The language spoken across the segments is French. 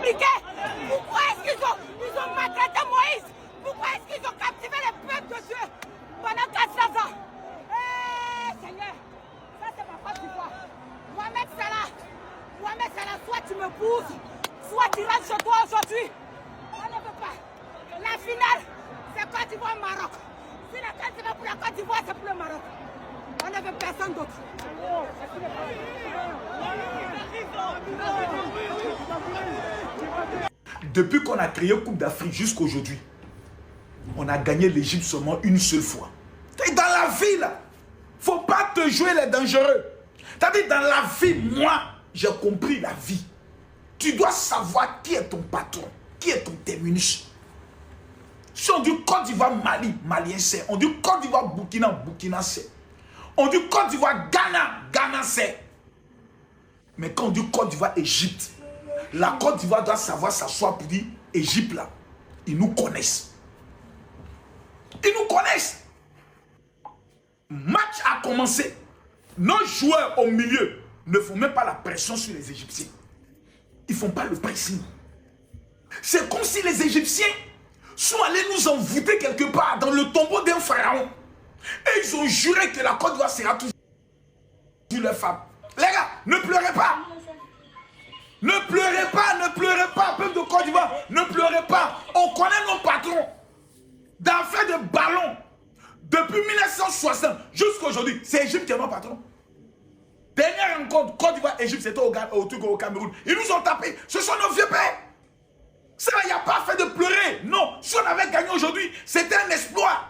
communiqué. Pourquoi est-ce qu'ils ont maltraité Moïse? Pourquoi est-ce qu'ils ont captivé le peuple de Dieu pendant 400 ans? Seigneur, ça c'est ma Côte d'Ivoire. Mohamed Salah, soit tu me pousses, soit tu restes chez toi aujourd'hui. On ne veut pas. La finale, c'est Côte d'Ivoire-Maroc. Si la carte va pour la Côte d'Ivoire, c'est pour le Maroc. On ne veut personne d'autre. Depuis qu'on a créé Coupe d'Afrique jusqu'à aujourd'hui, on a gagné l'Égypte seulement une seule fois. Et dans la vie, là, faut pas te jouer les dangereux. C'est-à-dire, dans la vie, moi, j'ai compris la vie. Tu dois savoir qui est ton patron, qui est ton terminus. Si on dit Côte d'Ivoire, Mali, Malien c'est. On dit Côte d'Ivoire, Burkina, Burkina c'est. On dit Côte d'Ivoire, Ghana, Ghana c'est. Mais quand on dit Côte d'Ivoire, Égypte, la Côte d'Ivoire doit savoir s'asseoir pour dire Égypte là. Ils nous connaissent. Ils nous connaissent. Match a commencé. Nos joueurs au milieu ne font même pas la pression sur les Égyptiens. Ils ne font pas le pressing. C'est comme si les Égyptiens sont allés nous envoûter quelque part dans le tombeau d'un pharaon. Et ils ont juré que la Côte d'Ivoire sera toujours leur femme. Les gars, ne pleurez pas. Ne pleurez pas, peuple de Côte d'Ivoire. Ne pleurez pas. On connaît nos patrons. D'affaires de ballon. Depuis 1960 jusqu'à aujourd'hui, c'est Égypte qui est mon patron. Dernière rencontre, Côte d'Ivoire, Égypte, c'était au Cameroun. Ils nous ont tapés. Ce sont nos vieux pères. Ça, il n'y a pas fait de pleurer. Non, si on avait gagné aujourd'hui, c'était un exploit.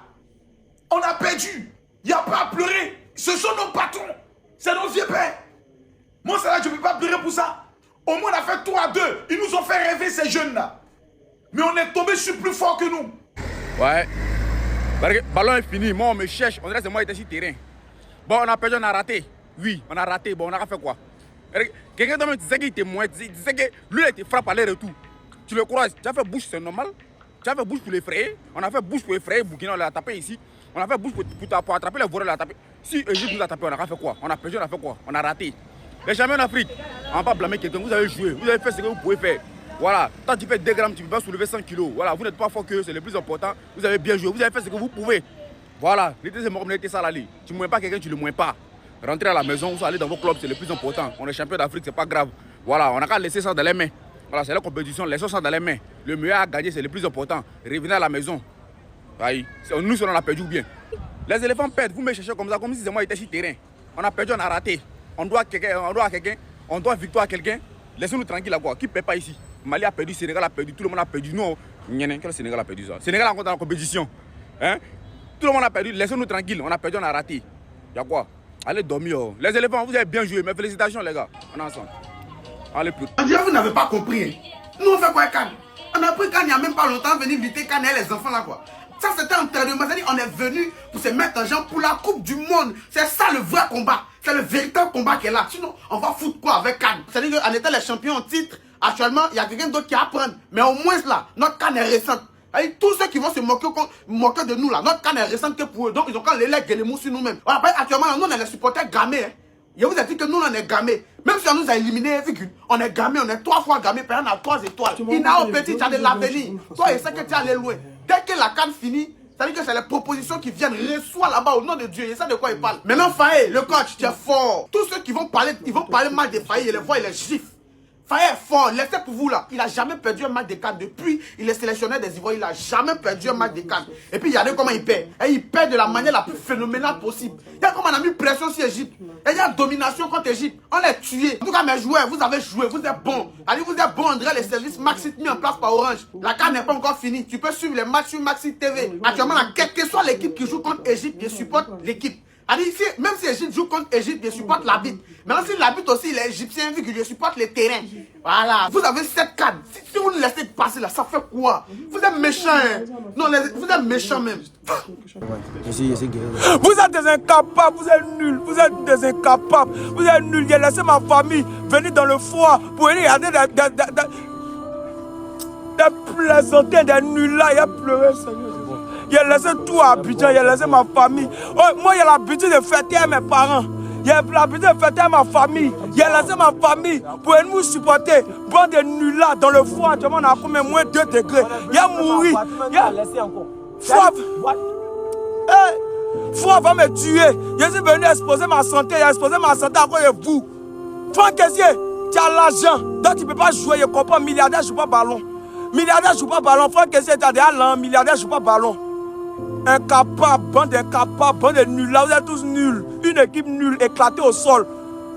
On a perdu. Il n'y a pas à pleurer. Ce sont nos patrons. C'est nos vieux pères. Moi, ça là, je ne peux pas pleurer pour ça. Au moins, on a fait 3-2. Ils nous ont fait rêver, ces jeunes-là. Mais on est tombé sur plus fort que nous. Ouais. Le ballon est fini. Moi, on me cherche. On dirait que c'est moi qui étais sur le terrain. Bon, on a perdu, on a raté. Oui, on a raté. Bon, on a fait quoi? Quelqu'un d'autre disait qu'il était moins. Il disait que lui, il était frappé à l'air et tout. Tu le crois? Tu as fait bouche, c'est normal. Tu as fait bouche pour l'effrayer. On a fait bouche pour effrayer Burkina, on l'a tapé ici. On a fait bouche pour attraper les voleurs, on l'a tapé. Si Égypte nous a tapé, on a fait quoi? On a perdu, on a fait quoi? On a raté. Les champions d'Afrique, on ne va pas blâmer quelqu'un. Vous avez joué, vous avez fait ce que vous pouvez faire. Voilà, quand tu fais 2 grammes, tu ne peux pas soulever 100 kilos. Voilà, vous n'êtes pas fort que c'est le plus important. Vous avez bien joué, vous avez fait ce que vous pouvez. Voilà, l'été c'est mort, l'été ça la lit. Tu ne mouilles pas quelqu'un, tu ne le mouilles pas. Rentrez à la maison, vous allez dans vos clubs, c'est le plus important. On est champion d'Afrique, c'est pas grave. Voilà, on n'a qu'à laisser ça dans les mains. Voilà, c'est la compétition, laissons ça dans les mains. Le meilleur à gagner, c'est le plus important. Revenez à la maison. Nous, on a perdu ou bien. Les éléphants perdent, vous me cherchez comme ça, comme si c'est moi qui étais sur le terrain. On a perdu, on a raté. On doit victoire à quelqu'un. Laissez-nous tranquille là quoi. Qui ne perd pas ici? Mali a perdu, Sénégal a perdu, tout le monde a perdu. Non, quel Sénégal a perdu ça? Sénégal a encore dans la compétition. Hein? Tout le monde a perdu, laissez-nous tranquille. On a perdu, on a raté. Y'a quoi? Allez dormir. Les éléphants, vous avez bien joué, mais félicitations les gars. On est ensemble. Allez plus. On dirait que vous n'avez pas compris. Hein. Nous on fait quoi Cannes? On a pris Cannes il n'y a même pas longtemps, venir lutter Cannes et les enfants là quoi. Ça c'était un entraînement, c'est-à-dire on est venu pour se mettre en jambe pour la Coupe du Monde. C'est ça le vrai combat. C'est le véritable combat qui est là. Sinon, on va foutre quoi avec Cannes? C'est-à-dire qu'en étant les champions en titre, actuellement, il y a quelqu'un d'autre qui apprend. Mais au moins là, notre Cannes est récente. Et tous ceux qui vont se moquer de nous là, notre Cannes est récente que pour eux. Donc ils ont quand les legs et les mots sur nous-mêmes. Voilà, actuellement, nous on est les supporters gamés. Hein. Je vous ai dit que nous on est gamés. Même si on nous a éliminés, on est gamés, on est 3 fois gamés, on a 3 étoiles. Il n'a au petit, tu as de l'avenir. Toi, il sait que tu es allé loin. Dès que la Cannes finit, ça veut dire que c'est les propositions qui viennent, reçoit là-bas au nom de Dieu. Et ça de quoi il parle. Maintenant, Faye, le coach, tu es fort. Tous ceux qui vont parler mal de Faye, ils les voient, ils les giflent. Faye est fort, laissez pour vous là. Il n'a jamais perdu un match de Cannes. Depuis, il est sélectionneur des Ivoiriens, il n'a jamais perdu un match de Cannes. Et puis, regardez comment il perd. Et il perd de la manière la plus phénoménale possible. Il y a comme on a mis pression sur Égypte. Et il y a domination contre Égypte. On les tué. En tout cas, mes joueurs, vous avez joué, vous êtes bons. Allez, vous êtes bons, André, les services Maxi mis en place par Orange. La Cannes n'est pas encore finie. Tu peux suivre les matchs sur Maxi TV. Actuellement, là, quelle que soit l'équipe qui joue contre Égypte, je supporte l'équipe. Même si Égypte joue contre Égypte, je supporte l'arbitre. Maintenant, si l'arbitre aussi, il est égyptien, vu que je supporte le terrain. Voilà. Vous avez 7 Cannes. Si vous nous laissez passer là, ça fait quoi? Vous êtes méchants. Hein? Non, vous êtes méchants même. Vous êtes des incapables, vous êtes nuls. Vous êtes des incapables. Vous êtes nuls. J'ai laissé ma famille venir dans le foie pour aller regarder des plaisantins, des nuls là. Il a pleuré, Seigneur. J'ai laissé tout à Abidjan, j'ai laissé ma famille. Oh, moi, j'ai l'habitude de fêter mes parents. J'ai besoin de fêter ma famille. J'ai lancé ma famille pour nous supporter. Bande de nuls là, dans le froid, actuellement, on a combien moins 2 degrés. Il y a mouru. Froid va me tuer. Je suis venu exposer ma santé. J'ai exposé ma santé à cause de vous. Franck Kessié, tu as l'argent. Donc tu ne peux pas jouer. Je comprends. Milliardaire ne joue pas ballon. Milliardaire ne joue pas ballon. Franck Kessié, tu as déjà l'an. Milliardaire ne joue pas ballon. Incapable, bande d'incapables, bande de nuls. Là, vous êtes tous nuls. Une équipe nulle, éclatée au sol.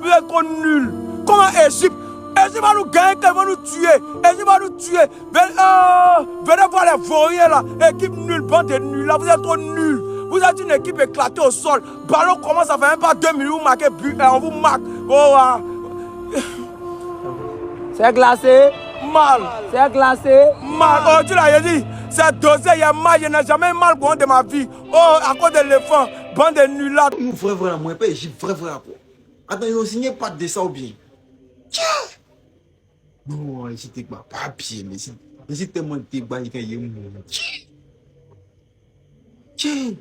Vous êtes trop nuls. Comment Égypte va nous gagner, elle va nous tuer. Égypte va nous tuer. Venez voir les vauriens là. Équipe nulle, bande de nuls. Là, vous êtes trop nuls. Vous êtes une équipe éclatée au sol. Ballon commence, ça fait même pas 2 minutes. Vous marquez but et on vous marque. C'est glacé. Mal. C'est glacé. Mal. Oh, tu l'as dit. C'est dosé, il y a mal. Je n'ai jamais mal de ma vie. Oh, à cause de l'éléphant. Bande de nuls là. Nous, vrai, moi, pas Égypte, vrai. Attends, ils ont signé pas de ça ou bien. Tiens. Non, ici, t'es pas papier, mais ici, tellement t'es pas, il y a tiens.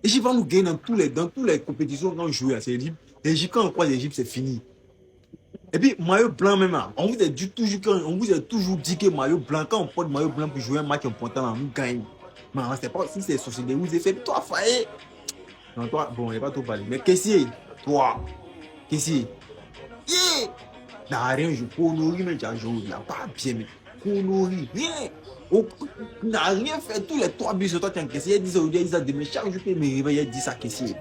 Égypte va nous gagner dans toutes les compétitions quand on joue à l'Égypte. L'Égypte, quand on croise l'Égypte, c'est fini. Et puis, maillot blanc même, on vous a toujours dit que maillot blanc, quand on porte maillot blanc pour jouer un match important, on gagne. Mais on ne sait pas si c'est société, vous avez fait, toi, failli. Non, toi, bon, il n'y a pas trop parlé. Mais qu'est-ce toi, qu'est-ce yeah! N'a rien, je colorie, mais tu as joué, il n'y a pas bien, mais colorie, rien. N'a rien fait, tous les 3 buts sur toi, tu as encaissé. Il y a 10 aujourd'hui, il y a demain, chaque jour, il me réveille, il y a 10 à caisser.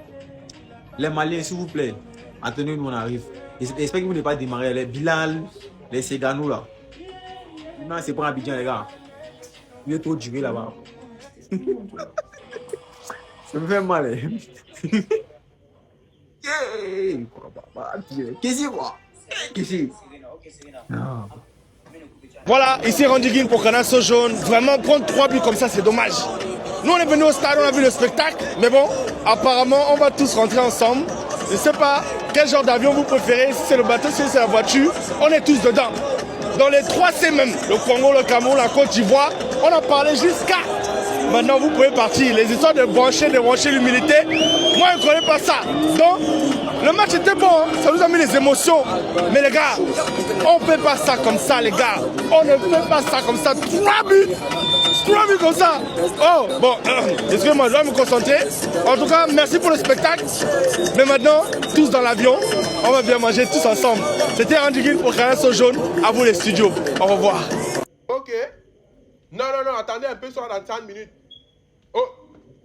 Les Maliens, s'il vous plaît, attendez, nous on arrive. J'espère que vous n'avez pas démarré les Bilal, les Ségano là. Non, c'est pas Abidjan, les gars. Il est trop duré là-bas. Ça me fait mal. Qu'est-ce que Voilà, ici Randy Guin pour Canal So Jaune. Vraiment, prendre 3 buts comme ça, c'est dommage. Nous, on est venus au stade, on a vu le spectacle. Mais bon, apparemment, on va tous rentrer ensemble. Je ne sais pas quel genre d'avion vous préférez. Si c'est le bateau, si c'est la voiture, on est tous dedans. Dans les 3 C même, le Congo, le Cameroun, la Côte d'Ivoire, on a parlé jusqu'à... Maintenant, vous pouvez partir. Les histoires de brancher l'humilité, moi, je ne connais pas ça. Donc, le match était bon, hein? Ça nous a mis les émotions. Mais les gars, on ne fait pas ça comme ça, les gars. On ne fait pas ça comme ça. 3 buts comme ça. Oh, bon, excusez-moi, je dois me concentrer. En tout cas, merci pour le spectacle. Mais maintenant, tous dans l'avion, on va bien manger tous ensemble. C'était Randy Guin pour Canal So Jaune. À vous les studios. Au revoir. Ok. Non, attendez un peu, ça dans 30 minutes. Oh,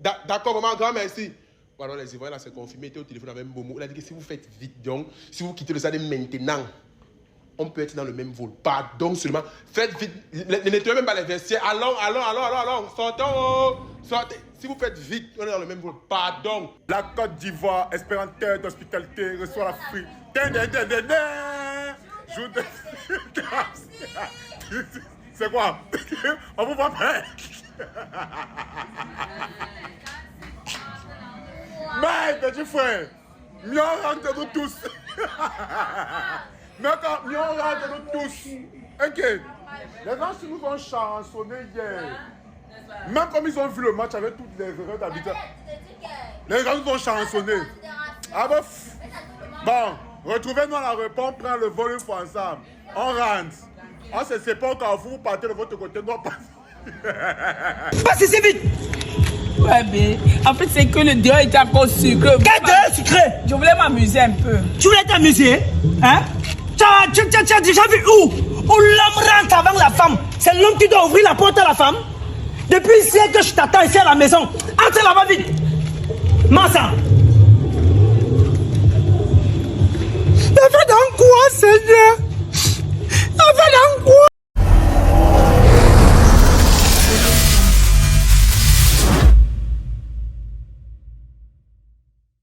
d'accord, maman, grand merci. Voilà, les Ivoiriens, là, c'est confirmé, était au téléphone avec Momo. Il a dit que si vous faites vite, donc, si vous quittez le stade maintenant, on peut être dans le même vol. Pardon seulement. Faites vite. Ne nettoyez même pas les vestiaires. Allons. Sortez. Si vous faites vite, on est dans le même vol. Pardon. La Côte d'Ivoire, espéranteur d'hospitalité, reçoit l'Afrique. C'est quoi? On vous voit prêt? Mais, petit frère, mieux rentre nous tous. Mieux rentre nous tous. Ok. Les gens nous ont chansonné hier. Même comme ils ont vu le match avec toutes les erreurs d'habitude. Les gens nous ont chansonné. Ah bon, retrouvez-nous à la réponse, prends le vol une fois ensemble. On rentre. On se sépare quand vous partez de votre côté. Non, pas. Passe ici vite. Ouais, mais en fait, c'est que le dehors était encore sucré. Quel dehors sucré? Je voulais m'amuser un peu. Tu voulais t'amuser? Hein? Tu as déjà vu où l'homme rentre avec la femme? C'est l'homme qui doit ouvrir la porte à la femme? Depuis ici que je t'attends ici à la maison. Entre là-bas vite. Massa.